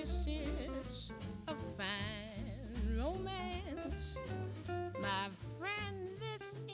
This is a fine romance, my friend. This is.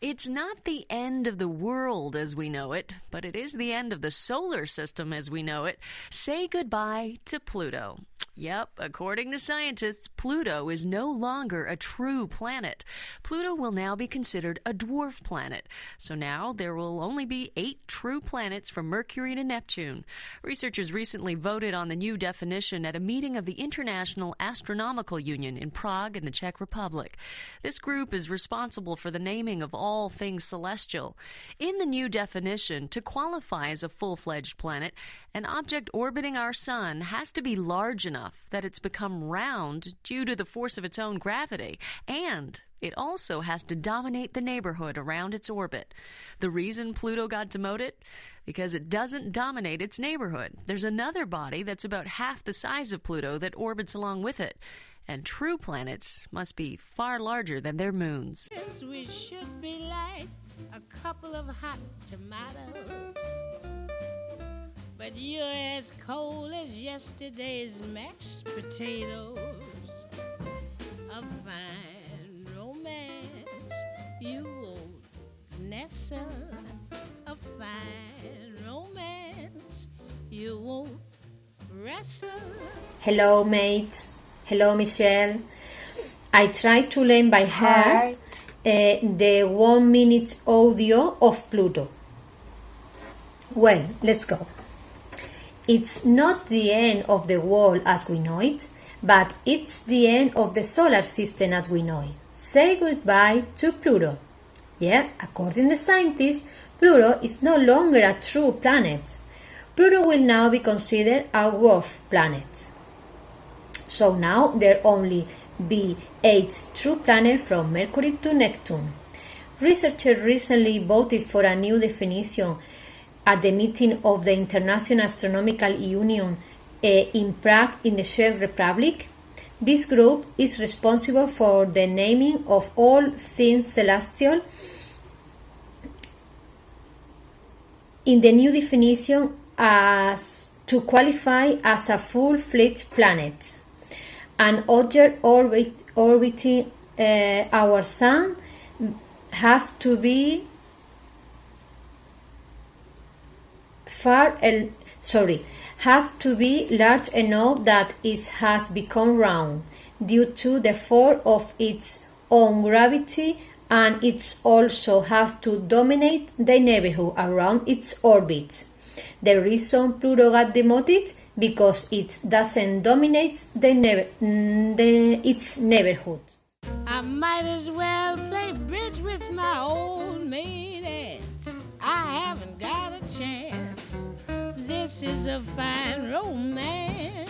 It's not the end of the world as we know it, but it is the end of the solar system as we know it. Say goodbye to Pluto. Yep, according to scientists, Pluto is no longer a true planet. Pluto will now be considered a dwarf planet. So now there will only be 8 true planets from Mercury to Neptune. Researchers recently voted on the new definition at a meeting of the International Astronomical Union in Prague in the Czech Republic. This group is responsible for the naming of all things celestial. In the new definition, to qualify as a full-fledged planet, an object orbiting our sun has to be large enough that it's become round due to the force of its own gravity, and it also has to dominate the neighborhood around its orbit. The reason Pluto got demoted? Because it doesn't dominate its neighborhood. There's another body that's about half the size of Pluto that orbits along with it. And true planets must be far larger than their moons. Yes, we should be like a couple of hot tomatoes. But you're as cold as yesterday's mashed potatoes. A fine romance you won't nestle. A fine romance you won't wrestle. Hello, mates. Hello, Michelle. I tried to learn by heart the 1 minute audio of Pluto. Well, let's go. It's not the end of the world as we know it, but it's the end of the solar system as we know it. Say goodbye to Pluto. Yeah, according to scientists, Pluto is no longer a true planet. Pluto will now be considered a dwarf planet. So now there only be 8 true planets from Mercury to Neptune. Researchers recently voted for a new definition at the meeting of the International Astronomical Union in Prague in the Czech Republic. This group is responsible for the naming of all things celestial. In the new definition, as to qualify as a full-fledged planet, an object orbiting our sun have to be large enough that it has become round due to the force of its own gravity, and it also has to dominate the neighborhood around its orbit. The reason Pluto got demoted because it doesn't dominate its neighborhood. I might as well play bridge with my old maid aunts. I haven't got a chance. This is a fine romance.